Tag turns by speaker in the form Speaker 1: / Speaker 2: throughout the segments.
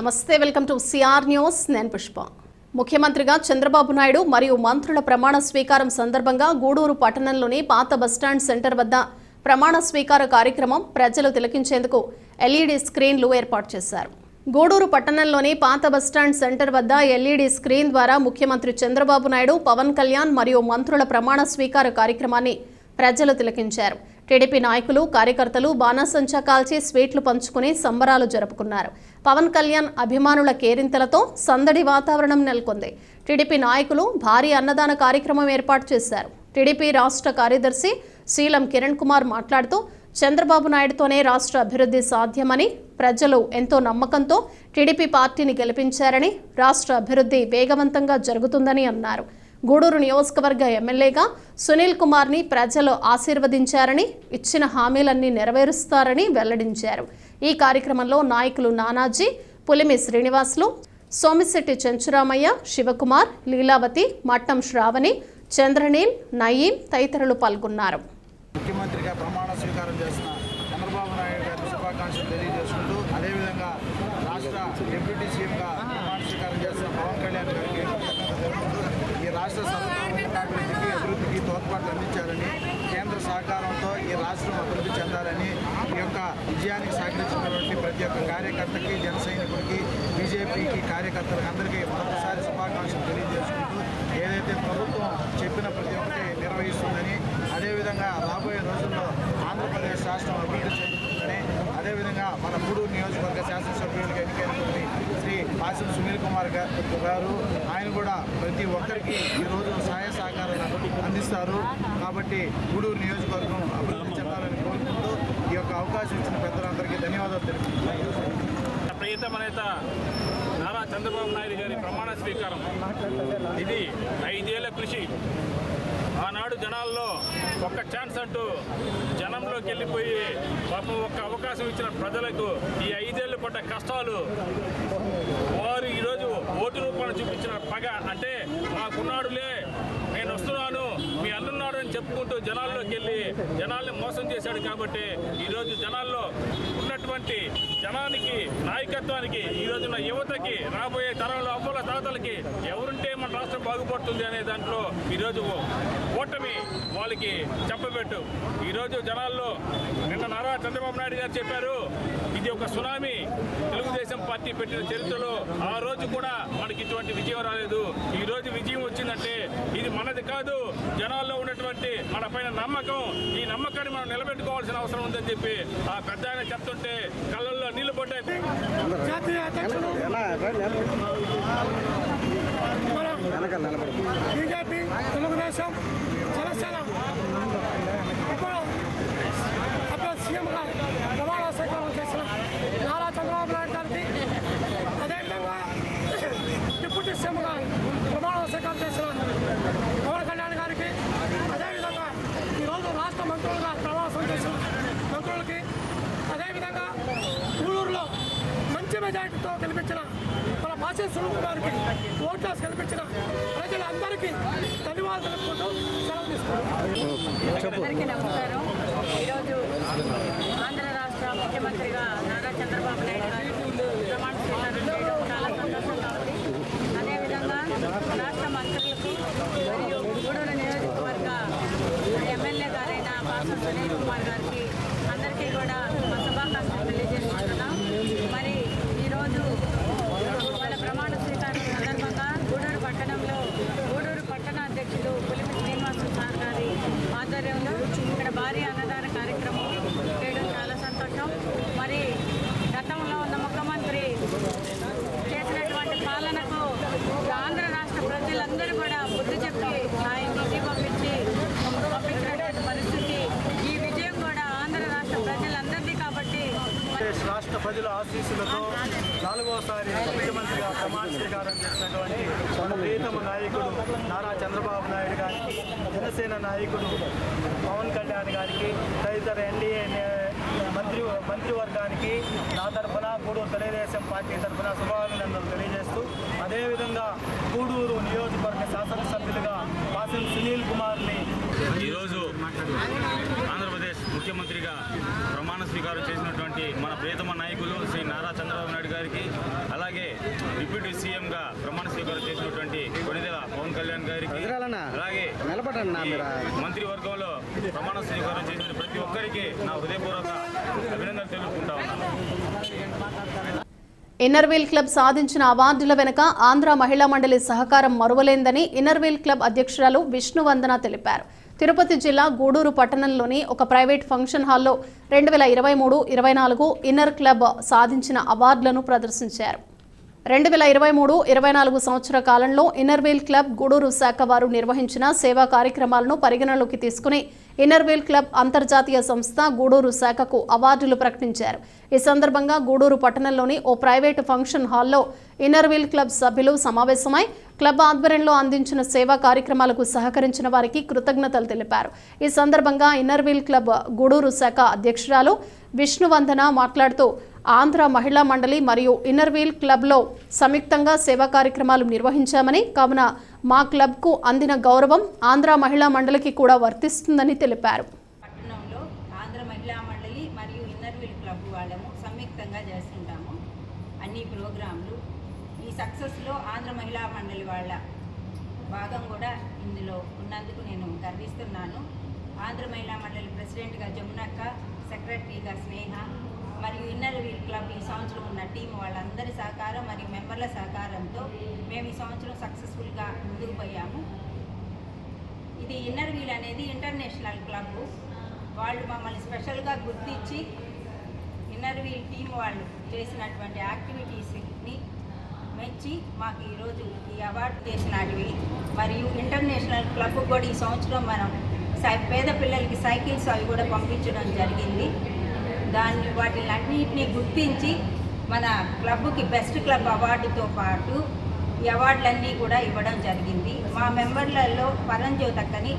Speaker 1: నమస్తే, welcome to CR news. నేను పుష్ప. ముఖ్యమంత్రిగా చంద్రబాబు నాయుడు మరియు మంత్రుల ప్రమాణ స్వీకారం సందర్భంగా గూడూరు పట్టణంలోని పాత బస్టాండ్ సెంటర్ వద్ద ప్రమాణ స్వీకార కార్యక్రమం ప్రజలు తిలకించేందుకు ఎల్ఈడి స్క్రీన్లు ఏర్పాటు చేశారు. గూడూరు పట్టణంలోని పాత బస్టాండ్ సెంటర్ వద్ద ఎల్ఈడి స్క్రీన్ ద్వారా ముఖ్యమంత్రి చంద్రబాబు నాయుడు, పవన్ కళ్యాణ్ మరియు మంత్రుల ప్రమాణ స్వీకార కార్యక్రమాన్ని ప్రజలు తిలకించారు. టీడీపీ నాయకులు, కార్యకర్తలు బాణాసంచా కాల్చి స్వీట్లు పంచుకుని సంబరాలు జరుపుకున్నారు. పవన్ కళ్యాణ్ అభిమానుల కేరింతలతో సందడి వాతావరణం నెలకొంది. టీడీపీ నాయకులు భారీ అన్నదాన కార్యక్రమం ఏర్పాటు చేశారు. టీడీపీ రాష్ట్ర కార్యదర్శి శీలం కిరణ్ కుమార్ మాట్లాడుతూ చంద్రబాబు నాయుడుతోనే రాష్ట్ర అభివృద్ధి సాధ్యమని, ప్రజలు ఎంతో నమ్మకంతో టీడీపీ పార్టీని గెలిపించారని, రాష్ట్ర అభివృద్ధి వేగవంతంగా జరుగుతుందని అన్నారు. గూడూరు నియోజకవర్గ ఎమ్మెల్యేగా సునీల్ కుమార్ని ప్రజలు ఆశీర్వదించారని, ఇచ్చిన హామీలన్నీ నెరవేరుస్తారని వెల్లడించారు. ఈ కార్యక్రమంలో నాయకులు నానాజీ, పులిమి శ్రీనివాసులు, సోమిశెట్టి చెంచురామయ్య, శివకుమార్, లీలావతి, మట్టం శ్రావణి, చంద్రనీల్, నయీం తదితరులు పాల్గొన్నారు.
Speaker 2: ముఖ్యమంత్రిగా ప్రమాణ స్వీకారం చేసిన చంద్రబాబు నాయుడు గారి శుభాకాంక్షలు తెలియజేసుకుంటూ, అదేవిధంగా రాష్ట్ర డిప్యూటీ సీఎంగా ప్రమాణ స్వీకారం చేసిన పవన్ కళ్యాణ్ గారికి ఈ రాష్ట్ర సర్వతోముఖాభివృద్ధికి, అభివృద్ధికి తోడ్పాట్లు అందించాలని, కేంద్ర సహకారంతో ఈ రాష్ట్రం అభివృద్ధి చెందాలని, ఈ యొక్క విజయానికి సహకరించినటువంటి ప్రతి ఒక్క కార్యకర్తకి, జన సైనికుడికి, బీజేపీకి కార్యకర్తలకు అందరికీ మరొకసారి శుభాకాంక్షలు తెలియజేసుకుంటూ, ఏదైతే ప్రభుత్వం చెప్పిన ప్రతి ఒక్కటి నిర్వహిస్తుందని, అదేవిధంగా రాబోయే రోజుల్లో ఆంధ్రప్రదేశ్ రాష్ట్రం అభివృద్ధి చెందుతుందని, అదేవిధంగా మన గూడూరు నియోజకవర్గ శాసనసభ్యులుగా ఎన్నికైనటువంటి శ్రీ పాసిం సునీల్ కుమార్ గారు ఆయన కూడా ప్రతి ఒక్కరికి ఈరోజు సహాయ సహకారాలు అందిస్తారు. కాబట్టి గూడూరు నియోజకవర్గం అభివృద్ధి చెందాలని కోరుకుంటూ ఈ యొక్క అవకాశం ఇచ్చిన పెద్దలందరికీ ధన్యవాదాలు తెలుపుతున్నాను.
Speaker 3: ప్రియతమ నేత నారా చంద్రబాబు నాయుడు గారి ప్రమాణ స్వీకారం ఇది 5 ఏళ్ల కృషి. ఆనాడు జనాల్లో ఒక్క ఛాన్స్ అంటూ జనంలోకి వెళ్ళిపోయి పాపం ఒక్క అవకాశం ఇచ్చిన ప్రజలకు ఈ 5 ఏళ్ళు పడ్డ కష్టాలు వారు ఈరోజు ఓటు రూపాన్ని చూపించిన పగ, అంటే మాకున్నాడులే, నేను వస్తున్నాను, మీ అన్నున్నాడు అని చెప్పుకుంటూ జనాల్లోకి వెళ్ళి జనాల్ని మోసం చేశాడు. కాబట్టి ఈరోజు జనాల్లో ఉన్నటువంటి జనానికి, నాయకత్వానికి, ఈరోజున్న యువతకి, రాబోయే తరంలో అవ్వల తాతలకి ఎవరుంటే మన రాష్ట్రం బాగుపడుతుంది అనే దాంట్లో ఈరోజు ఓటమి వాళ్ళకి చెప్పబెట్టు. ఈరోజు జనాల్లో నిన్న నారా చంద్రబాబు నాయుడు గారు చెప్పారు, ఇది ఒక సునామీ తెలుగుదేశం పార్టీ పెట్టిన చరిత్రలో ఆ రోజు కూడా మనకి ఇటువంటి విజయం రాలేదు. ఈ రోజు విజయం వచ్చిందంటే ఇది మనది కాదు, జనాల్లో ఉన్నటువంటి మన పైన నమ్మకం. ఈ నమ్మకాన్ని మనం నిలబెట్టుకోవాల్సిన అవసరం ఉందని చెప్పి ఆ పెద్ద ఆయన చెప్తుంటే కళ్ళల్లో నీళ్లు పడ్డాయి.
Speaker 4: బీజేపీ, తెలుగుదేశం, జనసేన ఇప్పుడు అప్పుడు సీఎంగా ప్రమాణ స్వీకారం చేసిన నారా చంద్రబాబు నాయుడు గారికి, అదేవిధంగా డిప్యూటీ సీఎంగా ప్రమాణ స్వీకారం చేసిన పవన్ కళ్యాణ్ గారికి, అదేవిధంగా ఈరోజు రాష్ట్ర మంత్రులుగా ప్రమాణం చేసిన మంత్రులకి, అదేవిధంగా గూడూరులో మంచి మెజార్టీతో గెలిపించిన మన పాసిం సునీల్ కుమార్కి ఓట్లేసి గెలిపించిన ప్రజలందరికీ ధన్యవాదాలు తెలుపుకుంటూ సెలవు తీసుకుంటాం.
Speaker 5: అందరికీ నమస్కారం. ఈరోజు ఆంధ్ర రాష్ట్ర ముఖ్యమంత్రిగా నారా చంద్రబాబు నాయుడు గారు ప్రమాణ స్వీకారం చేయడం చాలా సంతోషంగా ఉంది. అదేవిధంగా రాష్ట్ర మంత్రులకు మరియు గూడూరు నియోజకవర్గ ఎమ్మెల్యే గారైన పాసిం సునీల్ కుమార్ గారికి అందరికీ కూడా మా శుభాకాంక్షలు తెలియజేస్తున్నాం. మరి ఈరోజు వాళ్ళ ప్రమాణ స్వీకారం సందర్భంగా గూడూరు పట్టణంలో గూడూరు పట్టణ అధ్యక్షులు పులిమి శ్రీనివాసు సార్ గారి ఆధ్వర్యంలో ఇక్కడ భారీ అన్నదాన కార్యక్రమం చేయడం చాలా సంతోషం. మరి గతంలో ఉన్న ముఖ్యమంత్రి చేసినటువంటి పాలనకు ఆంధ్ర రాష్ట్ర ప్రజలందరూ కూడా బుద్ధి చెప్పి ఆయన ఇంటికి పంపించినటువంటి పరిస్థితి. ఈ విజయం కూడా ఆంధ్ర రాష్ట్ర ప్రజలందరిది. కాబట్టి
Speaker 2: రాష్ట్ర ప్రజల ఆశీస్సులతో 4వసారి ముఖ్యమంత్రిగా ప్రమాణ స్వీకారం చేసినటువంటి మన ప్రియతమ నాయకుడు నారా చంద్రబాబు నాయుడు గారికి, జనసేన నాయకుడు పవన్ కళ్యాణ్ గారికి, తదితర ఎన్డీఏ మంత్రివర్గానికి నా తరఫున, గూడూరు తెలుగుదేశం పార్టీ తరఫున శుభాభినందనలు తెలియజేస్తూ, అదేవిధంగా గూడూరు నియోజకవర్గ శాసనసభ్యులుగా పాసిం సునీల్ కుమార్ని
Speaker 3: ఈరోజు ఆంధ్రప్రదేశ్ ముఖ్యమంత్రిగా ప్రమాణ స్వీకారం చేసినటువంటి మన ప్రియతమ నాయకులు శ్రీ నారా చంద్రబాబు నాయుడు గారికి, అలాగే డిప్యూటీ సీఎంగా ప్రమాణ స్వీకారం చేసినటువంటి కొణిదెల పవన్ కళ్యాణ్ గారికి, అలాగే మంత్రివర్గంలో ప్రమాణ స్వీకారం చేసిన ప్రతి ఒక్కరికి నా హృదయపూర్వక అభినందనలు తెలుపుకుంటా ఉన్నాను.
Speaker 1: ఇన్నర్వీల్ క్లబ్ సాధించిన అవార్డుల వెనుక ఆంధ్ర మహిళా మండలి సహకారం మరువలేందని ఇన్నర్వీల్ క్లబ్ అధ్యక్షురాలు విష్ణువందన తెలిపారు. తిరుపతి జిల్లా గూడూరు పట్టణంలోని ఒక ప్రైవేట్ ఫంక్షన్ హాల్లో 2023-24 ఇన్నర్ క్లబ్ సాధించిన అవార్డులను ప్రదర్శించారు. 2023-24 సంవత్సర కాలంలో ఇన్నర్వీల్ క్లబ్ గూడూరు శాఖ వారు నిర్వహించిన సేవా కార్యక్రమాలను పరిగణలోకి తీసుకుని ఇన్నర్వీల్ క్లబ్ అంతర్జాతీయ సంస్థ గూడూరు శాఖకు అవార్డులు ప్రకటించారు. ఈ సందర్భంగా గూడూరు పట్టణంలోని ఓ ప్రైవేటు ఫంక్షన్ హాల్లో ఇన్నర్వీల్ క్లబ్ సభ్యులు సమావేశమై క్లబ్ ఆధ్వర్యంలో అందించిన సేవా కార్యక్రమాలకు సహకరించిన వారికి కృతజ్ఞతలు తెలిపారు. ఈ సందర్భంగా ఇన్నర్వీల్ క్లబ్ గూడూరు శాఖ అధ్యక్షురాలు విష్ణువందన మాట్లాడుతూ ఆంధ్ర మహిళా మండలి మరియు ఇన్నర్వీల్ క్లబ్లో సంయుక్తంగా సేవా కార్యక్రమాలు నిర్వహించామని, కావున మా క్లబ్కు అందిన గౌరవం ఆంధ్ర మహిళా మండలికి కూడా వర్తిస్తుందని తెలిపారు.
Speaker 5: పట్టణంలో ఆంధ్ర మహిళా మండలి మరియు ఇన్నర్వీల్ క్లబ్ వాళ్ళము సంయుక్తంగా చేస్తుంటాము అన్ని ప్రోగ్రాంలు. ఈ సక్సెస్లో ఆంధ్ర మహిళా మండలి వాళ్ళ భాగం కూడా ఇందులో ఉన్నందుకు నేను గర్విస్తున్నాను. ఆంధ్ర మహిళా మండలి ప్రెసిడెంట్గా జమునక్క, సెక్రటరీగా స్నేహ మరియు ఇన్నర్వీల్ క్లబ్ ఈ సంవత్సరం ఉన్న టీం వాళ్ళందరి సహకారం మరియు మెంబర్ల సహకారంతో మేము ఈ సంవత్సరం సక్సెస్ఫుల్గా ముందుకు పోయాము. ఇది ఇన్నర్వీల్ అనేది ఇంటర్నేషనల్ క్లబ్. వాళ్ళు మమ్మల్ని స్పెషల్గా గుర్తించి ఇన్నర్వీల్ టీం వాళ్ళు చేసినటువంటి యాక్టివిటీస్ని మెచ్చి మాకు ఈరోజు ఈ అవార్డు చేసినవి. మరియు ఇంటర్నేషనల్ క్లబ్ కూడా ఈ సంవత్సరం మనం పేద పిల్లలకి సైకిల్స్ అవి కూడా పంపించడం జరిగింది. వాటిలన్నింటినీ గుర్తించి మన క్లబ్కి బెస్ట్ క్లబ్ అవార్డుతో పాటు ఈ అవార్డులన్నీ కూడా ఇవ్వడం జరిగింది. మా మెంబర్లలో పరంజ్యోతక్కని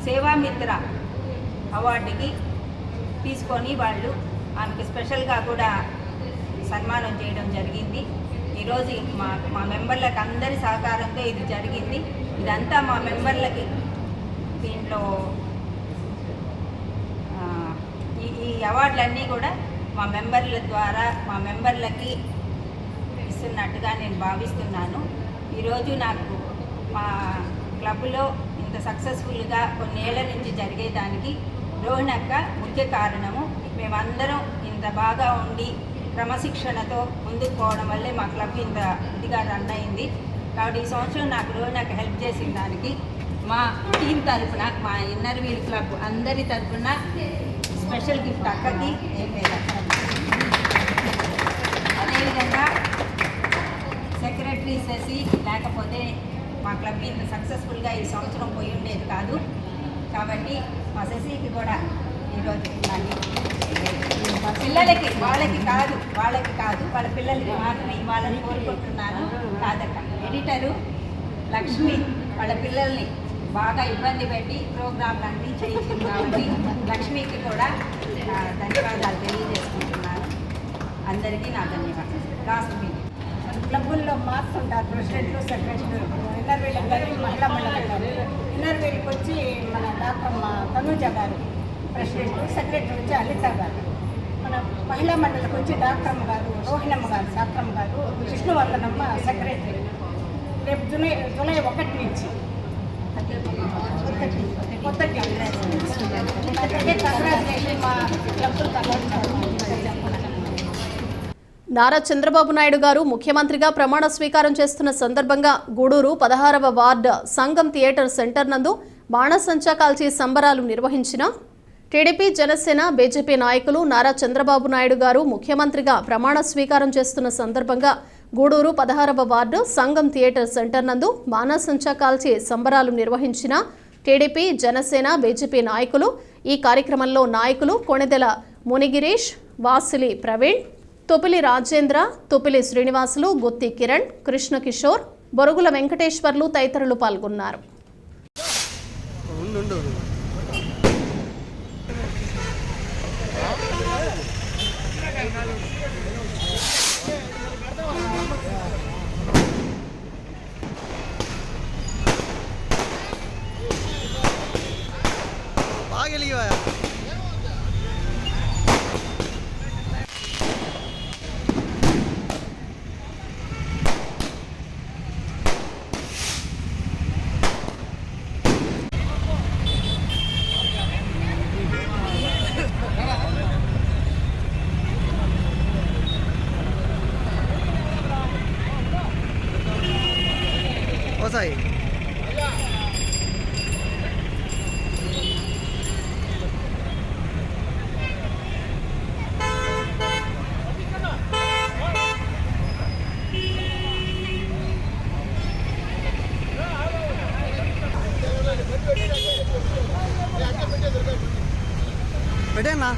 Speaker 5: సేవామిత్ర అవార్డుకి తీసుకొని వాళ్ళు ఆమెకి స్పెషల్గా కూడా సన్మానం చేయడం జరిగింది. ఈరోజు మా మెంబర్లకు అందరి సహకారంతో ఇది జరిగింది. ఇదంతా మా మెంబర్లకి దీంట్లో ఈ అవార్డులన్నీ కూడా మా మెంబర్ల ద్వారా మా మెంబర్లకి ఇస్తున్నట్టుగా నేను భావిస్తున్నాను. ఈరోజు నాకు మా క్లబ్లో ఇంత సక్సెస్ఫుల్గా కొన్నేళ్ల నుంచి జరిగేదానికి రోహిణక్క ముఖ్య కారణము. మేమందరం ఇంత బాగా ఉండి క్రమశిక్షణతో ముందుకు పోవడం వల్లే మా క్లబ్ ఇంత ఇదిగా రన్ అయింది. కాబట్టి ఈ సంవత్సరం నాకు రోహిణక్క హెల్ప్ చేసిన దానికి మా టీం తరఫున, మా ఇన్నర్వీల్ క్లబ్ అందరి తరఫున స్పెషల్ గిఫ్ట్ అక్కకి అదేవిధంగా సెక్రటరీ శశి లేకపోతే మా క్లబ్ ఇంత సక్సెస్ఫుల్గా ఈ సంవత్సరం పోయి ఉండేది కాదు. కాబట్టి మా శశికి కూడా ఈరోజు పిల్లలకి వాళ్ళకి కాదు వాళ్ళ పిల్లలకి మాత్రమే ఇవ్వాలని కోరుకుంటున్నాను. కాదక్క ఎడిటరు లక్ష్మి వాళ్ళ పిల్లల్ని బాగా ఇబ్బంది పెట్టి ప్రోగ్రాంలు అన్నీ చేయించింది కాబట్టి లక్ష్మికి కూడా ధన్యవాదాలు తెలియజేసుకుంటున్నాను. అందరికీ నా ధన్యవాదాలు. లాస్ట్ మీటింగ్
Speaker 6: క్లబ్బుల్లో మార్క్స్ ఉంటారు, ప్రెసిడెంట్లు, సెక్రటరీలు. ఇన్నర్వీల్ గారు మహిళా మండలి గారు, ఇన్నర్వీల్కి వచ్చి మన డాక్టర్ తనూజ గారు ప్రెసిడెంట్, సెక్రటరీ వచ్చి అలిత గారు. మన మహిళా మండలికి వచ్చి డాక్టర్మ్మ గారు, రోహిణమ్మ గారు, డాక్టర్మ్మ గారు, విష్ణువర్ధనమ్మ సెక్రటరీ. రేపు జూలై 1 నుంచి కొత్త
Speaker 1: నారా చంద్రబాబు నాయుడు గారు ముఖ్యమంత్రిగా ప్రమాణ స్వీకారం చేస్తున్న సందర్భంగా గూడూరు 16వ వార్డు సంగం థియేటర్ సెంటర్ నందు బాణసంచా కాల్చి సంబరాలు నిర్వహించిన టీడీపీ, జనసేన, బీజేపీ నాయకులు నారా చంద్రబాబు నాయుడు గారు ముఖ్యమంత్రిగా ప్రమాణ స్వీకారం చేస్తున్న సందర్భంగా గూడూరు 16వ వార్డు సంగం థియేటర్ సెంటర్ నందు బాణసంచా కాల్చి సంబరాలు నిర్వహించిన టీడీపీ, జనసేన, బీజేపీ నాయకులు. ఈ కార్యక్రమంలో నాయకులు కొణిదెల మునిగిరీష్, వాసిలి ప్రవీణ్, తుపిలి రాజేంద్ర, తుపిలి శ్రీనివాసులు, గుత్తి కిరణ్, కృష్ణ కిషోర్, బొరుగుల వెంకటేశ్వర్లు తదితరులు పాల్గొన్నారు.
Speaker 7: भाग लिया సాయి పెట్టేనా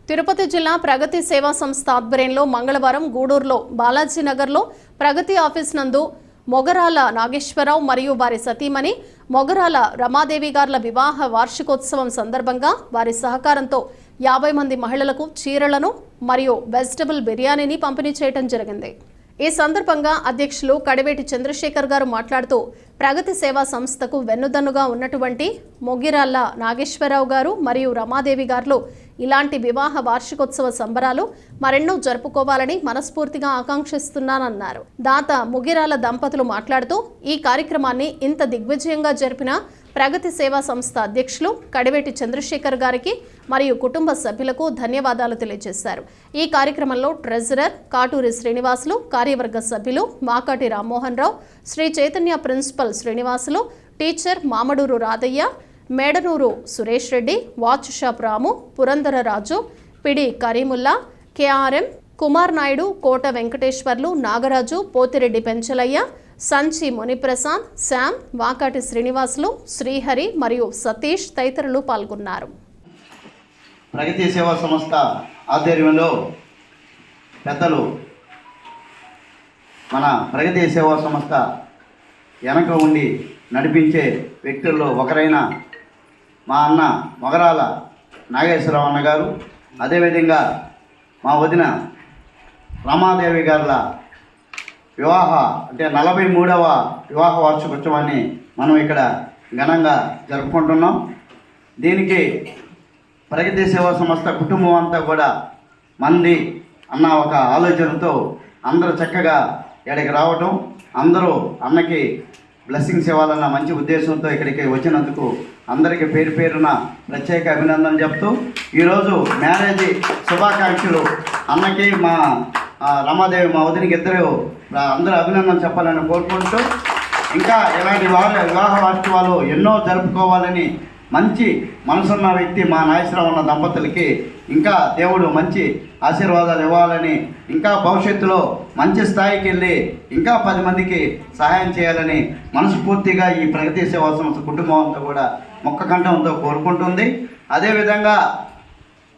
Speaker 1: తిరుపతి జిల్లా ప్రగతి సేవా సంస్థ ఆధ్వర్యంలో మంగళవారం గూడూరులో బాలాజీ నగర్లో ప్రగతి ఆఫీస్ నందు మొగరాల నాగేశ్వరరావు మరియు వారి సతీమణి మొగరాల రమాదేవి గార్ల వివాహ వార్షికోత్సవం సందర్భంగా వారి సహకారంతో 50 మంది మహిళలకు చీరలను మరియు వెజిటబుల్ బిర్యానీని పంపిణీ చేయడం జరిగింది. ఈ సందర్భంగా అధ్యక్షులు కడివేటి చంద్రశేఖర్ గారు మాట్లాడుతూ ప్రగతి సేవా సంస్థకు వెన్నుదన్నుగా ఉన్నటువంటి మొగిరాళ్ల నాగేశ్వరరావు గారు మరియు రమాదేవి గారు ఇలాంటి వివాహ వార్షికోత్సవ సంబరాలు మరెన్నో జరుపుకోవాలని మనస్ఫూర్తిగా ఆకాంక్షిస్తున్నానన్నారు. దాత ముగిరాల దంపతులు మాట్లాడుతూ ఈ కార్యక్రమాన్ని ఇంత దిగ్విజయంగా జరిపిన ప్రగతి సేవా సంస్థ అధ్యక్షులు కడివేటి చంద్రశేఖర్ గారికి మరియు కుటుంబ సభ్యులకు ధన్యవాదాలు తెలియజేశారు. ఈ కార్యక్రమంలో ట్రెజరర్ కాటూరి శ్రీనివాసులు, కార్యవర్గ సభ్యులు Makati Rammohan Rao, Sri Chaitanya principal Srinivasulu, teacher Mamaduru Radhaiah, Medanuru Suresh Reddy, watch shop Ramu, Purandara Raju, P D Karimulla, K R M Kumar Naidu, Kota Venkateswarlu, Nagaraju, Pothireddy Penchalaiah, Sanchi Muniprasad, Shyam, Vakati Srinivasulu, Srihari మరియు సతీష్ తదితరులు పాల్గొన్నారు.
Speaker 8: ప్రగతి సేవా సంస్థ ఆధ్వర్యంలో పెద్దలు మన ప్రగతి సేవా సంస్థ వెనక ఉండి నడిపించే వ్యక్తుల్లో ఒకరైన మా అన్న మొగరాల నాగేశ్వరరావు అన్న గారు, అదేవిధంగా మా వదిన రమాదేవి గారుల వివాహ అంటే 43వ వివాహ వార్షికోత్సవాన్ని మనం ఇక్కడ ఘనంగా జరుపుకుంటున్నాం. దీనికి ప్రగతి సేవా సంస్థ కుటుంబం అంతా కూడా మంది అన్న ఒక ఆలోచనతో అందరూ చక్కగా ఇక్కడికి రావటం, అందరూ అన్నకి బ్లెస్సింగ్స్ ఇవ్వాలన్న మంచి ఉద్దేశంతో ఇక్కడికి వచ్చినందుకు అందరికీ పేరు పేరున ప్రత్యేక అభినందనలు చెప్తూ ఈరోజు మ్యారేజ్ శుభాకాంక్షలు అన్నకి మా రమాదేవి మా వదినికి ఇద్దరు అందరూ అభినందనలు చెప్పాలని కోరుకుంటూ ఇంకా ఇలాంటి వివాహ వార్షికాలు ఎన్నో జరుపుకోవాలని మంచి మనసున్న వ్యక్తి మా నాగేశ్వరరావు అన్న దంపతులకి ఇంకా దేవుడు మంచి ఆశీర్వాదాలు ఇవ్వాలని, ఇంకా భవిష్యత్తులో మంచి స్థాయికి వెళ్ళి ఇంకా 10 మందికి సహాయం చేయాలని మనస్ఫూర్తిగా ఈ ప్రగతి సేవా సంస్థ కుటుంబం అంతా కూడా మొక్కకంఠంతో కోరుకుంటుంది. అదేవిధంగా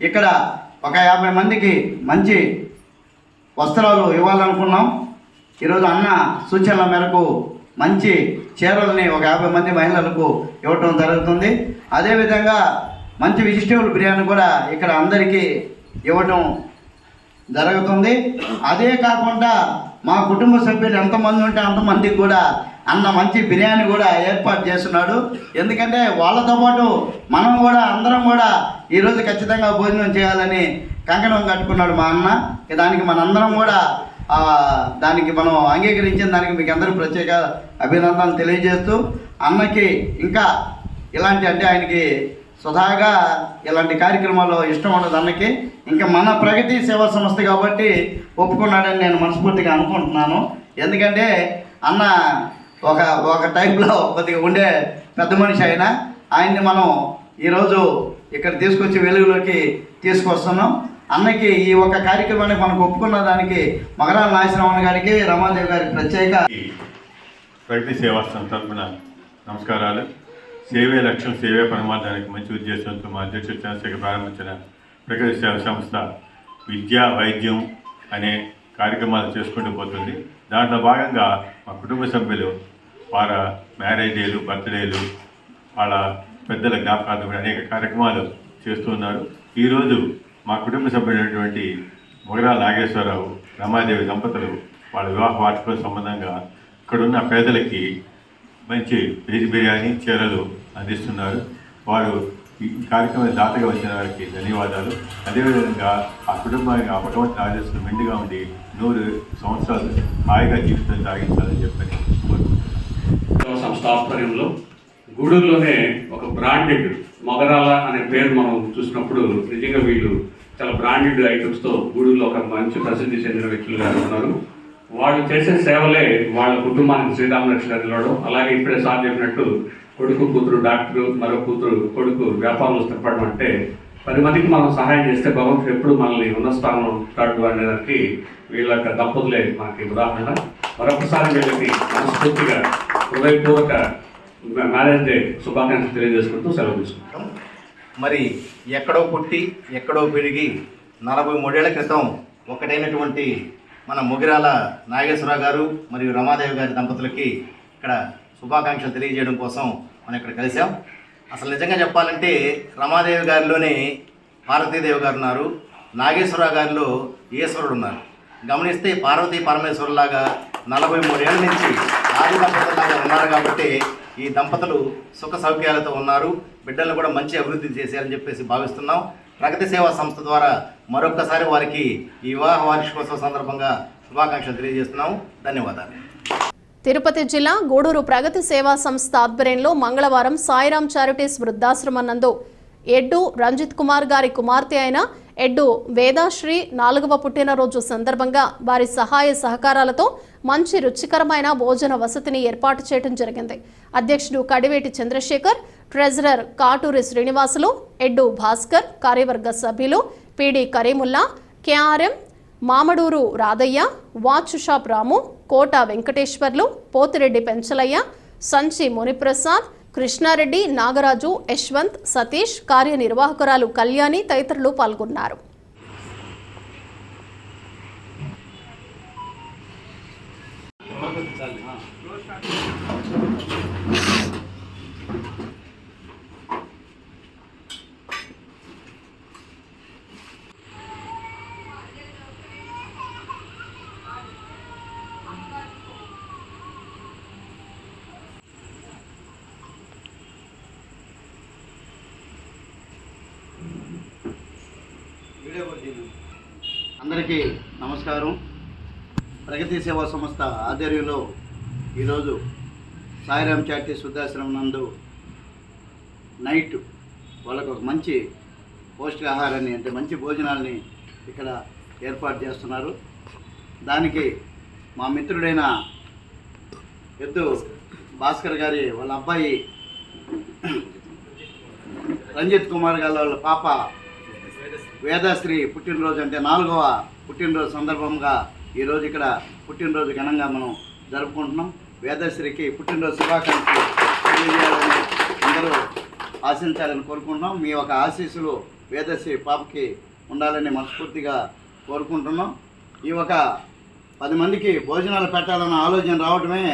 Speaker 8: ఇక్కడ ఒక 50 మందికి మంచి వస్త్రాలు ఇవ్వాలనుకున్నాం. ఈరోజు అన్న సూచనల మేరకు మంచి చీరల్ని ఒక 50 మంది మహిళలకు ఇవ్వటం జరుగుతుంది. అదేవిధంగా మంచి వెజిటేబుల్ బిర్యానీ కూడా ఇక్కడ అందరికీ ఇవ్వటం జరుగుతుంది. అదే కాకుండా మా కుటుంబ సభ్యులు ఎంతమంది ఉంటే అంతమందికి కూడా అన్న మంచి బిర్యానీ కూడా ఏర్పాటు చేస్తున్నాడు. ఎందుకంటే వాళ్ళతో పాటు మనం కూడా అందరం కూడా ఈరోజు ఖచ్చితంగా భోజనం చేయాలని కంకణం కట్టుకున్నాడు మా అన్న. దానికి మనందరం కూడా దానికి మనం అంగీకరించిన దానికి మీకు అందరూ ప్రత్యేక అభినందనలు తెలియజేస్తూ అన్నకి ఇంకా ఇలాంటి అంటే ఆయనకి స్వతహాగా ఇలాంటి కార్యక్రమాల్లో ఇష్టం ఉండదు అన్నకి. ఇంకా మన ప్రగతి సేవా సంస్థ కాబట్టి ఒప్పుకున్నాడని నేను మనస్ఫూర్తిగా అనుకుంటున్నాను. ఎందుకంటే అన్న ఒక టైంలో కొద్దిగా ఉండే పెద్ద మనిషి అయినా ఆయన్ని మనం ఈరోజు ఇక్కడ తీసుకొచ్చి వెలుగులోకి తీసుకొస్తున్నాం. అన్నకి ఈ ఒక కార్యక్రమాన్ని మనకు ఒప్పుకున్న దానికి మొగరాల నాగేశ్వరరావు గారికి, రమాదేవి గారికి ప్రత్యేక
Speaker 9: ప్రగతి సేవా సంస్థ తరఫున నమస్కారాలు. సేవే లక్ష్యం, సేవే పరమార్థానికి మంచి ఉద్దేశంతో మా అధ్యక్షుడు చంద్రశేఖర్ ప్రారంభించిన ప్రగతి సేవా సంస్థ విద్య, వైద్యం అనే కార్యక్రమాలు చేసుకుంటూ పోతుంది. దాంట్లో భాగంగా మా కుటుంబ సభ్యులు వారి మ్యారేజ్ డేలు, బర్త్డేలు, వాళ్ళ పెద్దల జ్ఞాపకాలు కూడా అనేక కార్యక్రమాలు చేస్తున్నారు. ఈరోజు మా కుటుంబ సభ్యులైనటువంటి మొగరాల నాగేశ్వరరావు, రమాదేవి దంపతులు వాళ్ళ వివాహ వార్షికోత్సవం సంబంధంగా ఇక్కడున్న పేదలకి మంచి వెజ్ బిర్యానీ, చీరలు అందిస్తున్నారు. వారు ఈ కార్యక్రమం దాతగా వచ్చిన వారికి ధన్యవాదాలు. అదేవిధంగా ఆ కుటుంబానికి ఆ భగవంతుని ఆదేశాలు మెండుగా ఉండి 100 సంవత్సరాలు హాయిగా జీవితం సాగించాలని చెప్పని కోరుకుంటున్నాను.
Speaker 7: సంస్థ ఆధ్వర్యంలో గూడూరులోనే ఒక బ్రాండెడ్ మొగరాల అనే పేరు మనం చూసినప్పుడు నిజంగా వీళ్ళు చాలా బ్రాండెడ్ ఐటమ్స్తో గూడూరులో ఒక మంచి ప్రసిద్ధి చెందిన వ్యక్తులుగా ఉన్నారు. వాళ్ళు చేసే సేవలే వాళ్ళ కుటుంబానికి శ్రీరామరక్షణ నిలవడం. అలాగే ఇప్పుడే సార్ చెప్పినట్టు కొడుకు కూతురు డాక్టరు, మరో కూతురు కొడుకు వ్యాపారంలో స్థిరపడడం అంటే 10 మందికి మనం సహాయం చేస్తే భగవంతుడు ఎప్పుడు మనల్ని ఉన్న స్థానంలో ఉంటాడు అనేదానికి వీళ్ళ యొక్క దంపతులే మనకి ఉదాహరణ. మరొకసారి వీళ్ళకి మనస్ఫూర్తిగా హృదయపూర్వక మ్యారేజ్ డే శుభాకాంక్షలు తెలియజేసుకుంటూ సెలవు తీసుకుంటాం.
Speaker 8: మరి ఎక్కడో పుట్టి ఎక్కడో పెరిగి 43 ఏళ్ల క్రితం ఒకటైనటువంటి మన ముగిరాల నాగేశ్వరరావు గారు మరియు రమాదేవి గారి దంపతులకి ఇక్కడ శుభాకాంక్షలు తెలియజేయడం కోసం మనం ఇక్కడ కలిసాం. అసలు నిజంగా చెప్పాలంటే రమాదేవి గారిలోనే పార్వతీదేవి గారు ఉన్నారు, నాగేశ్వరరావు గారిలో ఈశ్వరుడు ఉన్నారు. గమనిస్తే పార్వతీ పరమేశ్వరులాగా 43 ఏళ్ళ నుంచి ఆది దంపతులాగా ఉన్నారు. కాబట్టి ఈ దంపతులు సుఖ సౌఖ్యాలతో ఉన్నారు, బిడ్డలను కూడా మంచి అభివృద్ధి చేశారని చెప్పేసి భావిస్తున్నాం. ప్రగతి సేవా సంస్థ ద్వారా మరొక్కసారి వారికి ఈ వివాహ వార్షికోత్సవ సందర్భంగా శుభాకాంక్షలు తెలియజేస్తున్నాము. ధన్యవాదాలు.
Speaker 1: తిరుపతి జిల్లా గూడూరు ప్రగతి సేవా సంస్థ ఆధ్వర్యంలో మంగళవారం సాయిరాం చారిటీస్ వృద్ధాశ్రమం నందు ఎడ్డు రంజిత్ కుమార్ గారి కుమార్తె అయిన ఎడ్డు వేదాశ్రీ 4వ పుట్టినరోజు సందర్భంగా వారి సహాయ సహకారాలతో మంచి రుచికరమైన భోజన వసతిని ఏర్పాటు చేయడం జరిగింది. అధ్యక్షుడు కడివేటి చంద్రశేఖర్, ట్రెజరర్ కాటూరి శ్రీనివాసులు, ఎడ్డు భాస్కర్, కార్యవర్గ సభ్యులు P D Karimulla, K R M Mamaduru Radhaiah, watch shop Ramu, Kota Venkateswarlu, Pothireddy Penchalaiah, Sanchi Muniprasad, Krishna Reddy, Nagaraju, Yashwant, Satish, కార్యనిర్వాహకురాలు Kalyani తదితరులు పాల్గొన్నారు.
Speaker 8: అందరికీ నమస్కారం. ప్రగతి సేవా సంస్థ ఆధ్వర్యంలో ఈరోజు సాయిరాం చారిటీస్ వృద్ధాశ్రమం నందు నైట్ వాళ్ళకు ఒక మంచి పౌష్టికాహారాన్ని అంటే మంచి భోజనాల్ని ఇక్కడ ఏర్పాటు చేస్తున్నారు. దానికి మా మిత్రుడైన ఎద్దు భాస్కర్ గారి వాళ్ళ అబ్బాయి రంజిత్ కుమార్ గారి వాళ్ళ పాప వేదాశ్రీ పుట్టినరోజు అంటే 4వ పుట్టినరోజు సందర్భంగా ఈరోజు ఇక్కడ పుట్టినరోజు ఘనంగా మనం జరుపుకుంటున్నాం. వేదాశ్రీకి పుట్టినరోజు శుభాకాంక్షలు తెలియజేయాలని అందరూ ఆశించాలని కోరుకుంటున్నాం. మీ యొక్క ఆశీస్సులు వేదాశ్రీ పాపకి ఉండాలని మనస్ఫూర్తిగా కోరుకుంటున్నాం. ఈ ఒక 10 మందికి భోజనాలు పెట్టాలన్న ఆలోచన రావడమే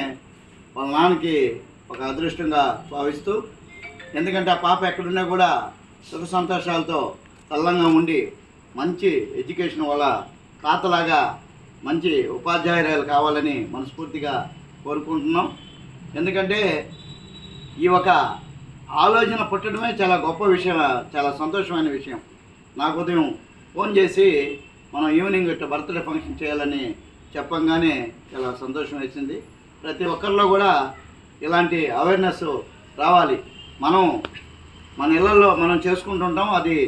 Speaker 8: వాళ్ళ నాన్నకి ఒక అదృష్టంగా భావిస్తూ, ఎందుకంటే ఆ పాప ఎక్కడున్నా కూడా సుఖ సంతోషాలతో చల్లంగా ఉండి మంచి ఎడ్యుకేషన్ వల్ల తాతలాగా మంచి ఉపాధ్యాయురాలు కావాలని మనస్ఫూర్తిగా కోరుకుంటున్నాం. ఎందుకంటే ఈ ఒక ఆలోచన పుట్టడమే చాలా గొప్ప విషయం, చాలా సంతోషమైన విషయం. నాకు ఉదయం ఫోన్ చేసి మనం ఈవినింగ్ ఇట్లా బర్త్డే ఫంక్షన్ చేయాలని చెప్పంగానే చాలా సంతోషం వేసింది. ప్రతి ఒక్కరిలో కూడా ఇలాంటి అవేర్నెస్ రావాలి. మనం మన ఇళ్లలో మనం చేసుకుంటుంటాం, అది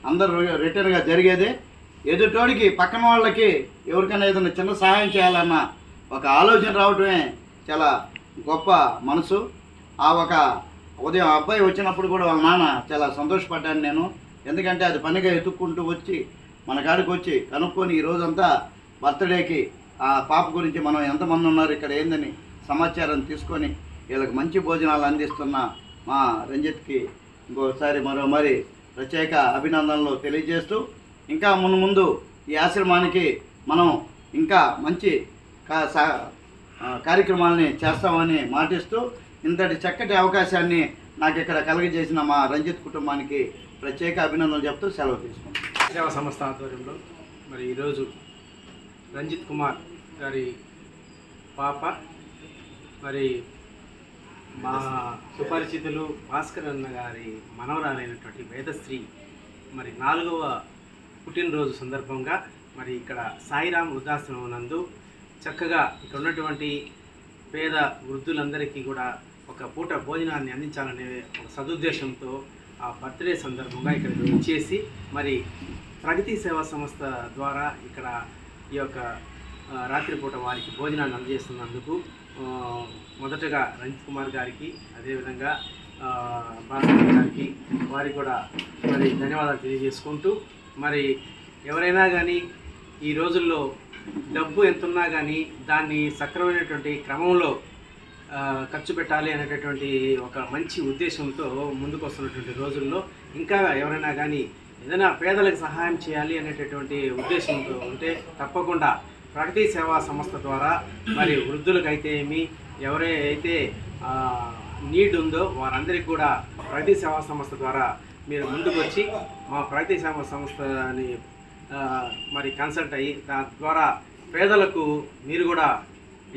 Speaker 8: అందరూ రిటర్న్గా జరిగేదే. ఎదుటోడికి పక్కన వాళ్ళకి ఎవరికైనా ఏదైనా చిన్న సహాయం చేయాలన్న ఒక ఆలోచన రావడమే చాలా గొప్ప మనసు. ఆ ఒక ఉదయం అబ్బాయి వచ్చినప్పుడు కూడా వాళ్ళ నాన్న చాలా సంతోషపడ్డాను నేను. ఎందుకంటే అది పనిగా ఎత్తుక్కుంటూ వచ్చి మన కాడికి వచ్చి కనుక్కొని ఈరోజంతా బర్త్డేకి ఆ పాప గురించి మనం ఎంతమంది ఉన్నారు ఇక్కడ ఏందని సమాచారం తీసుకొని వీళ్ళకి మంచి భోజనాలు అందిస్తున్న మా రంజిత్కి ఇంకోసారి మరి ప్రత్యేక అభినందనలు తెలియజేస్తూ, ఇంకా ముందు ఈ ఆశ్రమానికి మనం ఇంకా మంచి కార్యక్రమాలని చేస్తామని మాటిస్తూ, ఇంతటి చక్కటి అవకాశాన్ని నాకు ఇక్కడ కలుగజేసిన మా రంజిత్ కుటుంబానికి ప్రత్యేక అభినందనలు చెప్తూ సెలవు తీసుకుంటాం.
Speaker 10: సేవా సంస్థ ఆధ్వర్యంలో మరి ఈరోజు రంజిత్ కుమార్ గారి పాప మరి మా సుపరిచితులు భాస్కర్ అన్న గారి మనవరాలైనటువంటి వేదశ్రీ మరి 4వ పుట్టినరోజు సందర్భంగా మరి ఇక్కడ సాయిరాం వృద్ధాశ్రమం నందు చక్కగా ఇక్కడ ఉన్నటువంటి పేద వృద్ధులందరికీ కూడా ఒక పూట భోజనాన్ని అందించాలనే ఒక సదుద్దేశంతో ఆ బర్త్డే సందర్భంగా ఇక్కడికి వచ్చేసి మరి ప్రగతి సేవా సంస్థ ద్వారా ఇక్కడ ఈ యొక్క రాత్రిపూట వారికి భోజనాన్ని అందజేస్తున్నందుకు మొదటగా రంజిత్ కుమార్ గారికి అదేవిధంగా భాస్కర్ గారికి వారికి కూడా మరి ధన్యవాదాలు తెలియజేసుకుంటూ మరి ఎవరైనా కానీ ఈ రోజుల్లో డబ్బు ఎంతున్నా కానీ దాన్ని సక్రమైనటువంటి క్రమంలో ఖర్చు పెట్టాలి అనేటటువంటి ఒక మంచి ఉద్దేశంతో ముందుకు వస్తున్నటువంటి రోజుల్లో ఇంకా ఎవరైనా కానీ ఏదైనా పేదలకు సహాయం చేయాలి అనేటటువంటి ఉద్దేశంతో ఉంటే తప్పకుండా ప్రగతి సేవా సంస్థ ద్వారా మరి వృద్ధులకైతే ఏమి ఎవరైతే నీడ్ ఉందో వారందరికీ కూడా ప్రగతి సేవా సంస్థ ద్వారా మీరు ముందుకు వచ్చి మా ప్రగతి సేవా సంస్థని మరి కన్సల్ట్ అయ్యి దాని ద్వారా పేదలకు మీరు కూడా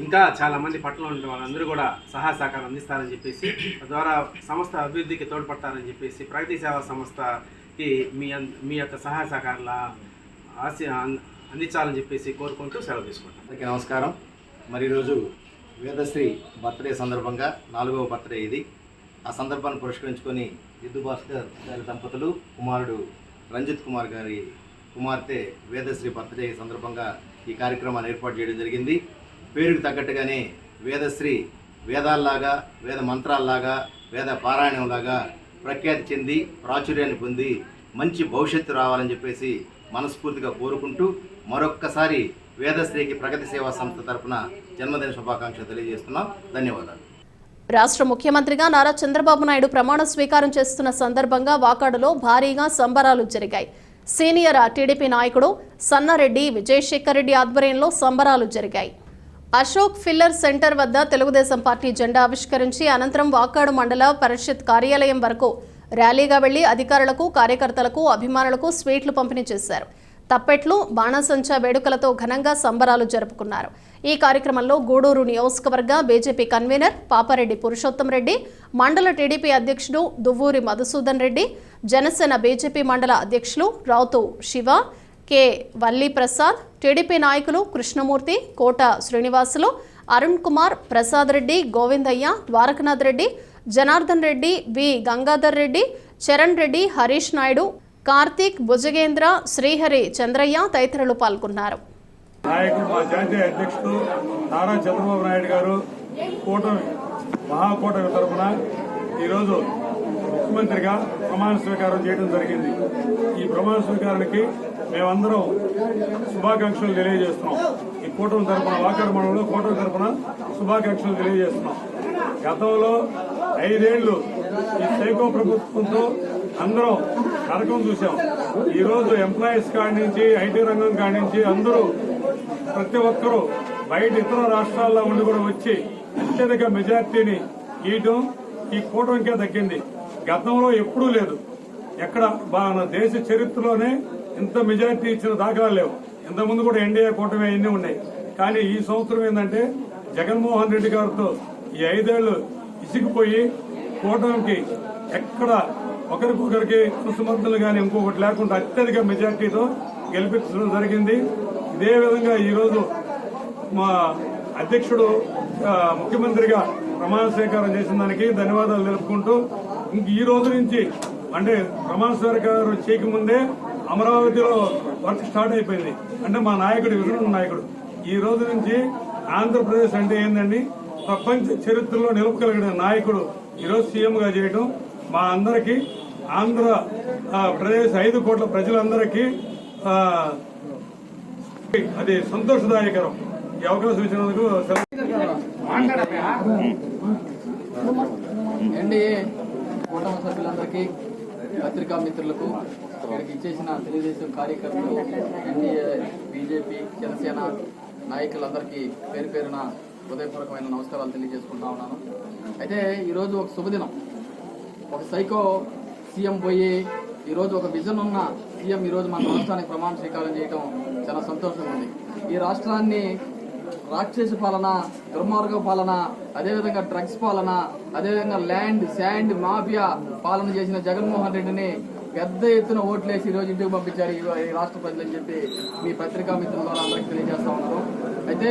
Speaker 10: ఇంకా చాలామంది పట్టణంలో ఉండే వాళ్ళందరూ కూడా సహాయ సహకారం అందిస్తారని చెప్పేసి తద్వారా సంస్థ అభివృద్ధికి తోడ్పడతారని చెప్పేసి ప్రగతి సేవా సంస్థకి మీ యొక్క సహాయ సహకారాల అందించాలని చెప్పేసి కోరుకుంటూ సెలవు తీసుకుంటాం.
Speaker 11: అందరికీ నమస్కారం. మరి ఈరోజు వేదశ్రీ బర్త్డే సందర్భంగా 4వ బర్త్డే ఇది. ఆ సందర్భాన్ని పురస్కరించుకొని విద్యు భాస్కర్ గారి దంపతులు కుమారుడు రంజిత్ కుమార్ గారి కుమార్తె వేదశ్రీ బర్త్డే సందర్భంగా ఈ కార్యక్రమాన్ని ఏర్పాటు చేయడం జరిగింది. పేరుకు తగ్గట్టుగానే వేదశ్రీ వేదాల్లాగా వేద మంత్రాల్లాగా వేద పారాయణంలాగా ప్రఖ్యాతి చెంది ప్రాచుర్యాన్ని పొంది మంచి భవిష్యత్తు రావాలని చెప్పేసి మనస్ఫూర్తిగా కోరుకుంటూ మరొక్కసారి వేదశ్రీకి ప్రగతి సేవా సంస్థ తరపున జన్మదిన శుభాకాంక్షలు తెలియజేస్తున్నాం. ధన్యవాదాలు.
Speaker 1: రాష్ట్ర ముఖ్యమంత్రిగా నారా చంద్రబాబు నాయుడు ప్రమాణ స్వీకారం చేస్తున్న సందర్భంగా వాకాడులో భారీగా సంబరాలు జరిగాయి. సీనియర్ టీడీపీ నాయకుడు సన్నారెడ్డి విజయశేఖర్ రెడ్డి ఆధ్వర్యంలో సంబరాలు జరిగాయి. అశోక్ ఫిల్లర్ సెంటర్ వద్ద తెలుగుదేశం పార్టీ జెండా ఆవిష్కరించి అనంతరం వాకాడు మండల పరిషత్ కార్యాలయం వరకు ర్యాలీగా వెళ్లి అధికారులకు కార్యకర్తలకు అభిమానులకు స్వీట్లు పంపిణీ చేశారు. తప్పెట్లు బాణాసంచా వేడుకలతో ఘనంగా సంబరాలు జరుపుకున్నారు. ఈ కార్యక్రమంలో గూడూరు నియోజకవర్గ బీజేపీ కన్వీనర్ పాపారెడ్డి పురుషోత్తం రెడ్డి, మండల టీడీపీ అధ్యక్షుడు దువ్వూరి మధుసూదన్ రెడ్డి, జనసేన బీజేపీ మండల అధ్యక్షులు రౌతు శివ, కె వల్లి ప్రసాద్, టీడీపీ నాయకులు కృష్ణమూర్తి, కోట శ్రీనివాసులు, అరుణ్ కుమార్, ప్రసాద్ రెడ్డి, గోవిందయ్య, ద్వారకనాథ్ రెడ్డి, జనార్దన్ రెడ్డి, వి గంగాధర్ రెడ్డి, చరణ్ రెడ్డి, హరీష్ నాయుడు, కార్తీక్, భుజగేంద్ర, శ్రీహరి, చంద్రయ్య తదితరులు పాల్గొన్నారు.
Speaker 12: నాయకుడు మా జాతీయ అధ్యక్షుడు నారా చంద్రబాబు నాయుడు గారు కూటమి మహాకూటమి తరఫున ఈరోజు ముఖ్యమంత్రిగా ప్రమాణ స్వీకారం చేయడం జరిగింది. ఈ ప్రమాణ స్వీకారానికి మేమందరం శుభాకాంక్షలు తెలియజేస్తున్నాం. ఈ కూటమి తరఫున వాకాడు మండలంలో కూటమి తరఫున శుభాకాంక్షలు తెలియజేస్తున్నాం. గతంలో 5 ఏళ్లు ఈ సైకో ప్రభుత్వంతో అందరం నరకం చూసాం. ఈరోజు ఎంప్లాయీస్ కాడి నుంచి ఐటీ రంగం కాడి నుంచి అందరూ ప్రతి ఒక్కరూ బయట ఇతర రాష్ట్రాల్లో ఉండి కూడా వచ్చి అత్యధిక మెజార్టీని ఇవ్వడం ఈ కూటమికే దక్కింది. గతంలో ఎప్పుడూ లేదు. ఎక్కడ మన దేశ చరిత్రలోనే ఇంత మెజార్టీ ఇచ్చిన దాఖలాలు లేవు. ఇంతకుముందు కూడా ఎన్డీఏ కూటమి అన్నీ ఉన్నాయి. కానీ ఈ సంవత్సరం ఏంటంటే జగన్మోహన్ రెడ్డి గారితో ఈ 5 ఏళ్లు ఇసిగిపోయి కూటమికి ఎక్కడ ఒకరికొకరికి కుసుమర్దులు కానీ ఇంకొకటి లేకుండా అత్యధిక మెజార్టీతో గెలిపించడం జరిగింది. ఇదే విధంగా ఈరోజు మా అధ్యక్షుడు ముఖ్యమంత్రిగా ప్రమాణ స్వీకారం చేసిన దానికి ధన్యవాదాలు తెలుపుకుంటూ ఇంక ఈ రోజు నుంచి అంటే ప్రమాణ స్వీకారం చేయకముందే అమరావతిలో వర్క్ స్టార్ట్ అయిపోయింది. అంటే మా నాయకుడు విజయనగరం నాయకుడు ఈ రోజు నుంచి ఆంధ్రప్రదేశ్ అంటే ఏంటండి ప్రపంచ చరిత్రలో నిలుపుకలిగిన నాయకుడు ఈరోజు సీఎంగా చేయడం మా అందరికీ ఆంధ్రప్రదేశ్ 5 కోట్ల ప్రజలందరికీ అది సంతోషదాయకరం. ఈ అవకాశం ఇచ్చినందుకు
Speaker 13: ఎన్డీఏ కూటమి సభ్యులందరికీ, పత్రికా మిత్రులకు, ఇక్కడికి ఇచ్చేసిన తెలుగుదేశం కార్యకర్తలు, ఎన్డీఏ, బీజేపీ, జనసేన నాయకులందరికీ పేరు పేరున హృదయపూర్వకమైన నమస్కారాలు తెలియజేసుకుంటా ఉన్నాను. అయితే ఈరోజు ఒక శుభదినం. ఒక సైకో సీఎం పోయి ఈరోజు ఒక విజన్ ఉన్న సీఎం ఈరోజు మన రాష్ట్రానికి ప్రమాణ స్వీకారం చేయడం చాలా సంతోషంగా ఉంది. ఈ రాష్ట్రాన్ని రాక్షస పాలన, దుర్మార్గ పాలన, అదేవిధంగా డ్రగ్స్ పాలన, అదేవిధంగా ల్యాండ్ శాండ్ మాఫియా పాలన చేసిన జగన్మోహన్ రెడ్డిని పెద్ద ఎత్తున ఓట్లేసి ఈ రోజు ఇంటికి పంపించారు ఈ రాష్ట్ర ప్రజలని చెప్పి మీ పత్రికా మిత్రుల ద్వారా అందరికీ తెలియజేస్తా ఉన్నారు. అయితే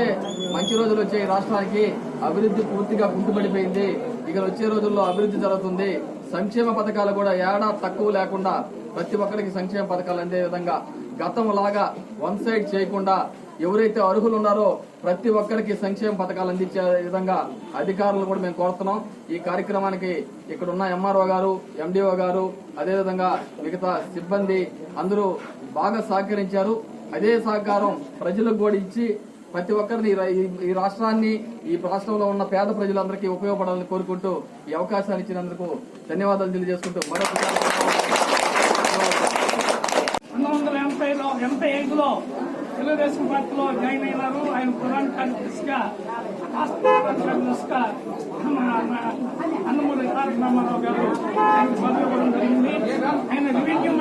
Speaker 13: మంచి రోజులు వచ్చే ఈ రాష్ట్రానికి అభివృద్ధి పూర్తిగా కుంటుపడిపోయింది. ఇక వచ్చే రోజుల్లో అభివృద్ధి జరుగుతుంది. సంక్షేమ పథకాలు కూడా ఏడా తక్కువ లేకుండా ప్రతి ఒక్కరికి సంక్షేమ పథకాలు అందే విధంగా గతంలాగా వన్ సైడ్ చేయకుండా ఎవరైతే అర్హులు ఉన్నారో ప్రతి ఒక్కరికి సంక్షేమ పథకాలు అందించే విధంగా అధికారులు కూడా మేము కోరుతున్నాం. ఈ కార్యక్రమానికి ఇక్కడ ఉన్న ఎంఆర్ఓ గారు, ఎండిఓ గారు, అదేవిధంగా మిగతా సిబ్బంది అందరూ బాగా సహకరించారు. అదే సహకారం ప్రజలకు కూడా ఇచ్చి ప్రతి ఒక్కరిని ఈ రాష్ట్రాన్ని, ఈ రాష్ట్రంలో ఉన్న పేద ప్రజలందరికీ ఉపయోగపడాలని కోరుకుంటూ ఈ అవకాశాన్ని ఇచ్చినందుకు ధన్యవాదాలు తెలియజేసుకుంటూ మరొకసారి
Speaker 4: 1985లో తెలుగుదేశం పార్టీలో జాయిన్ అయినారు. ఆయన ప్రధాన కార్యదర్శిగా రాష్ట్ర కార్యదర్శిగా అన్నమూరి తారక రామారావు గారు ఆయనకు బదిలీ ఇవ్వడం జరిగింది. ఆయన రెవెన్యూ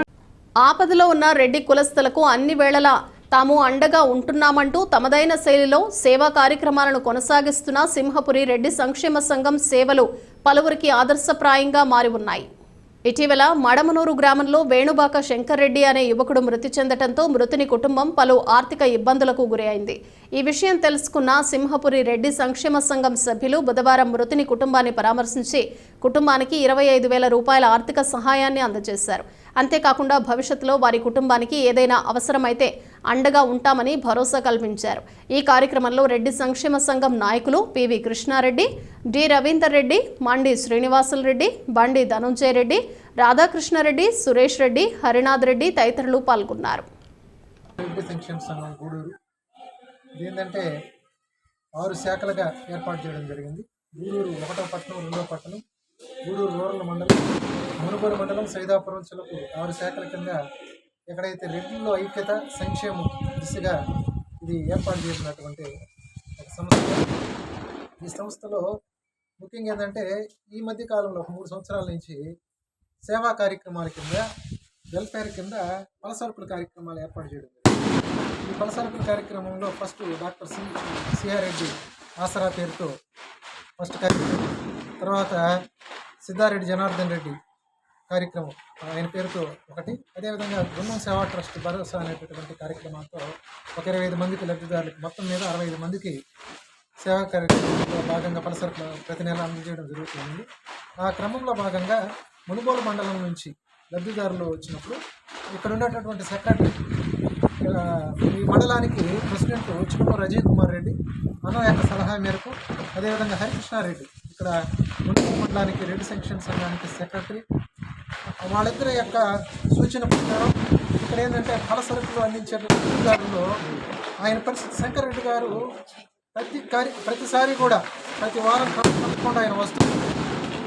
Speaker 1: ఆపదలో ఉన్న రెడ్డి కులస్తులకు అన్ని వేళలా తాము అండగా ఉంటున్నామంటూ తమదైన శైలిలో సేవా కార్యక్రమాలను కొనసాగిస్తున్న సింహపురి రెడ్డి సంక్షేమ సంఘం సేవలు పలువురికి ఆదర్శప్రాయంగా మారి ఉన్నాయి. ఇటీవల మడమనూరు గ్రామంలో వేణుబాక శంకర్రెడ్డి అనే యువకుడు మృతి చెందటంతో మృతుని కుటుంబం పలు ఆర్థిక ఇబ్బందులకు గురైంది. ఈ విషయం తెలుసుకున్న సింహపురి రెడ్డి సంక్షేమ సంఘం సభ్యులు బుధవారం మృతుని కుటుంబాన్ని పరామర్శించి కుటుంబానికి 25,000 రూపాయల ఆర్థిక సహాయాన్ని అందజేశారు. అంతేకాకుండా భవిష్యత్తులో వారి కుటుంబానికి ఏదైనా అవసరమైతే అండగా ఉంటామని భరోసా కల్పించారు. ఈ కార్యక్రమంలో రెడ్డి సంక్షేమ సంఘం నాయకులు పివి కృష్ణారెడ్డి, డి రవీందర్ రెడ్డి, మండి శ్రీనివాసులు రెడ్డి, బండి ధనుంజయ రెడ్డి, రాధాకృష్ణారెడ్డి, సురేష్ రెడ్డి, హరినాథ్ రెడ్డి తదితరులు పాల్గొన్నారు.
Speaker 14: రెడ్డి సంక్షేమ సంఘం గూడూరు ఏంటంటే 6 శాఖలుగా ఏర్పాటు చేయడం జరిగింది. గూడూరు 1వ పట్టణం, 2వ పట్టణం, గూడూరు రూరల్ మండలం, మునుగోడు మండలం, సైదాపురం చిలకు 6 శాఖల కింద ఎక్కడైతే రెడ్డిలో ఐక్యత సంక్షేమం దిశగా ఇది ఏర్పాటు చేసినటువంటి ఒక సంస్థ. ఈ సంస్థలో ముఖ్యంగా ఏంటంటే ఈ మధ్య కాలంలో ఒక 3 సంవత్సరాల నుంచి సేవా కార్యక్రమాల కింద, వెల్ఫేర్ కింద పలసరుకుల కార్యక్రమాలు ఏర్పాటు చేయడం జరిగింది. ఈ పలసరుకుల కార్యక్రమంలో ఫస్ట్ డాక్టర్ సిఆర్ రెడ్డి ఆసరా పేరుతో ఫస్ట్ కార్యక్రమం, తర్వాత సిద్ధారెడ్డి జనార్దన్ రెడ్డి కార్యక్రమం ఆయన పేరుతో ఒకటి, అదేవిధంగా గున్నం సేవా ట్రస్ట్ భరోసా అనేటటువంటి కార్యక్రమాలతో ఒక 25 మందికి లబ్ధిదారులకు మొత్తం మీద 65 మందికి సేవా కార్యక్రమంలో భాగంగా పలసరుకులు ప్రతి నెల అందజేయడం జరుగుతుంది. ఆ క్రమంలో భాగంగా మునుగోడు మండలం నుంచి లబ్ధిదారులు వచ్చినప్పుడు ఇక్కడ ఉండేటటువంటి సెక్రటరీ, ఈ మండలానికి ప్రెసిడెంట్ చిన్నూరు అజయ్ కుమార్ రెడ్డి అన్న యొక్క సలహా మేరకు, అదేవిధంగా హరికృష్ణారెడ్డి ఇక్కడ మునుగోడు మండలానికి రెడ్డి సంక్షేమ సంఘానికి సెక్రటరీ, వాళ్ళిద్దరి యొక్క సూచన ప్రకారం ఇక్కడ ఏంటంటే పలసరుకులు అందించే లబ్ధిదారుల్లో ఆయన పరిస్థితి శంకర్ రెడ్డి గారు ప్రతిసారి కూడా ప్రతి వారం తప్పకుండా ఆయన వస్తుంది.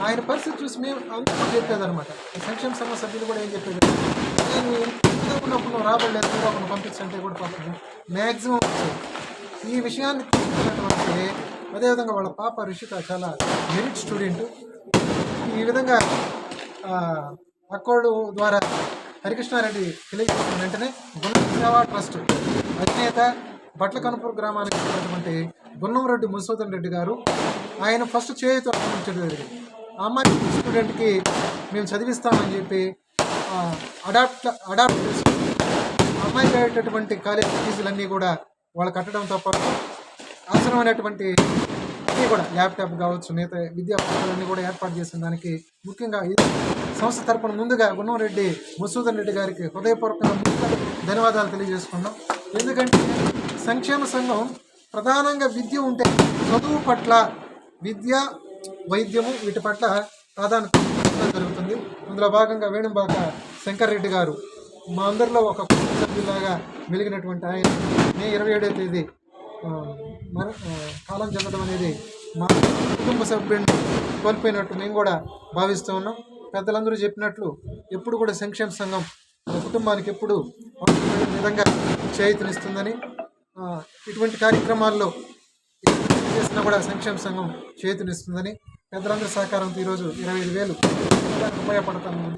Speaker 14: ఆయన పరిస్థితి చూసి మేము అందరూ చెప్పేదన్నమాట. సంక్షేమ సంఘ సభ్యులు కూడా ఏం చెప్పేది, నేను ఉన్నప్పుడు నువ్వు రాబడలేదు, ఒకరిని పంపించంటే కూడా పంపించాను మ్యాక్సిమం వచ్చేది. ఈ విషయాన్ని తీసుకున్నటువంటి అదేవిధంగా వాళ్ళ పాప రిషిత చాలా మెరిట్ స్టూడెంట్. ఈ విధంగా అక్కోడు ద్వారా హరికృష్ణారెడ్డి తెలియజేసిన వెంటనే గున్నం సేవా ట్రస్ట్ అధినేత బట్ల కనుపూర్ గ్రామానికి ఉన్నటువంటి గున్నంరెడ్డి మధుసూదన్ రెడ్డి గారు ఆయన ఫస్ట్ చేయుత అందించడం జరిగింది. ఆ అమ్మాయి స్టూడెంట్కి మేము చదివిస్తామని చెప్పి అడాప్ట్ చేసుకుని అమ్మాయికి అయ్యేటటువంటి కాలేజ్ ఫీజులన్నీ కూడా వాళ్ళు కట్టడంతో పాటు అవసరమైనటువంటి అన్నీ కూడా ల్యాప్టాప్ కావచ్చు, మిగతా విద్యా పథకాలన్నీ కూడా ఏర్పాటు చేసిన దానికి ముఖ్యంగా ఈ సంస్థ తరపున ముందుగా గున్నంరెడ్డి మధుసూదన్ రెడ్డి గారికి హృదయపూర్వకంగా ధన్యవాదాలు తెలియజేసుకున్నాం. ఎందుకంటే సంక్షేమ సంఘం ప్రధానంగా విద్య ఉంటే చదువు పట్ల, విద్య, వైద్యము వీటి పట్ల ప్రాధాన్యత జరుగుతుంది. అందులో భాగంగా వేణుబాక శంకర్ రెడ్డి గారు మా అందరిలో ఒక కుటుంబ సభ్యులాగా వెలిగినటువంటి ఆయన మే 27వ తేదీ కాలం చెందడం అనేది మా కుటుంబ సభ్యుడిని కోల్పోయినట్టు మేము కూడా భావిస్తూ ఉన్నాం. పెద్దలందరూ చెప్పినట్లు ఎప్పుడు కూడా సంక్షేమ సంఘం కుటుంబానికి ఎప్పుడు విధంగా చేయూతనిస్తుందని, ఇటువంటి కార్యక్రమాల్లో చేసినా కూడా సంక్షేమ సంఘం చేయూతనిస్తుందని పెద్దలందరూ సహకారంతో ఈరోజు 25,000 ఉపయోగపడతామని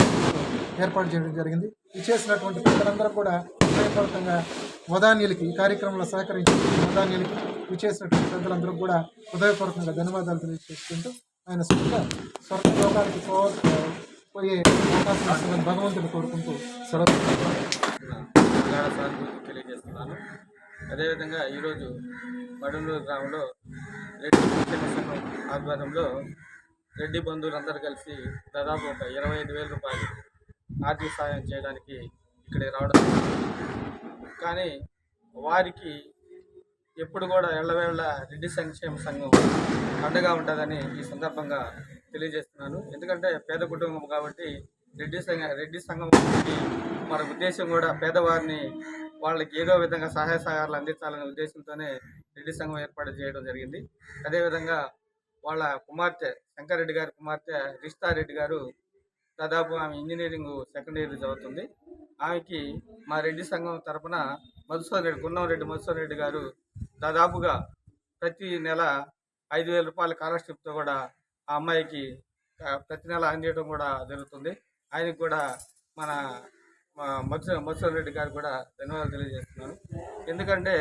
Speaker 14: ఏర్పాటు చేయడం జరిగింది. ఇది చేసినటువంటి పెద్దలందరూ కూడా ఉపయోగపడతంగా వదాన్యులకి, ఈ కార్యక్రమంలో సహకరించిన వదాన్యులకి, విచ్చేసినటువంటి పెద్దలందరూ కూడా హృదయపూర్వకంగా ధన్యవాదాలు తెలియజేసుకుంటూ ఆయన స్వర్గలోకానికి పోయే అవకాశం ఇస్తుందని భగవంతుని కోరుకుంటూ సెలవు
Speaker 13: తెలియజేస్తున్నాను. అదేవిధంగా ఈరోజు మడునూరు గ్రామంలో రెడ్డి సంఘం ఆధ్వర్యంలో రెడ్డి బంధువులందరూ కలిసి దాదాపు ఒక 25,000 రూపాయలు ఆర్థిక సాయం చేయడానికి ఇక్కడికి రావడం. కానీ వారికి ఎప్పుడు కూడా ఎల్లవేళ రెడ్డి సంక్షేమ సంఘం అండగా ఉంటుందని ఈ సందర్భంగా తెలియజేస్తున్నాను. ఎందుకంటే పేద కుటుంబం కాబట్టి రెడ్డి సంఘం మన ఉద్దేశం కూడా పేదవారిని వాళ్ళకి ఏదో విధంగా సహాయ సహకారాలు అందించాలనే ఉద్దేశంతోనే రెడ్డి సంఘం ఏర్పాటు చేయడం జరిగింది. అదేవిధంగా వాళ్ళ కుమార్తె శంకరెడ్డి గారి కుమార్తె రిష్తారెడ్డి గారు దాదాపు ఆమె ఇంజనీరింగ్ సెకండ్ ఇయర్ చదువుతుంది. ఆమెకి మా రెడ్డి సంఘం తరఫున గున్నంరెడ్డి మధుసూదన్ రెడ్డి గారు దాదాపుగా ప్రతి నెల 5,000 రూపాయల స్కాలర్షిప్తో కూడా ఆ అమ్మాయికి ప్రతి నెల అందించడం కూడా జరుగుతుంది. ఆయనకు కూడా మన మధుసూదన్ రెడ్డి గారు కూడా ధన్యవాదాలు తెలియజేస్తున్నాను. ఎందుకంటే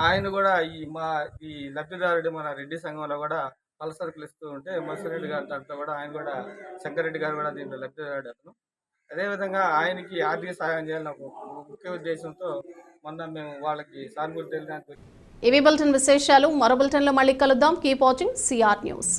Speaker 13: ఆయన కూడా ఈ లబ్ధిదారుడు మన రెడ్డి సంఘంలో కూడా పలసరుకులు ఇస్తూ ఉంటే మధుసూదన్ రెడ్డి గారి దాంట్లో కూడా ఆయన కూడా శంకరెడ్డి గారు కూడా దీంట్లో లబ్ధిదారుడు అతను. అదేవిధంగా ఆయనకి ఆర్థిక సహాయం చేయాలని ఒక ముఖ్య ఉద్దేశంతో మొన్న మేము వాళ్ళకి సానుభూతి తెలియడానికి.
Speaker 1: ఇవి బులెటిన్ విశేషాలు. మరో బులెటిన్లో మళ్ళీ కలుద్దాం. Keep watching CR news.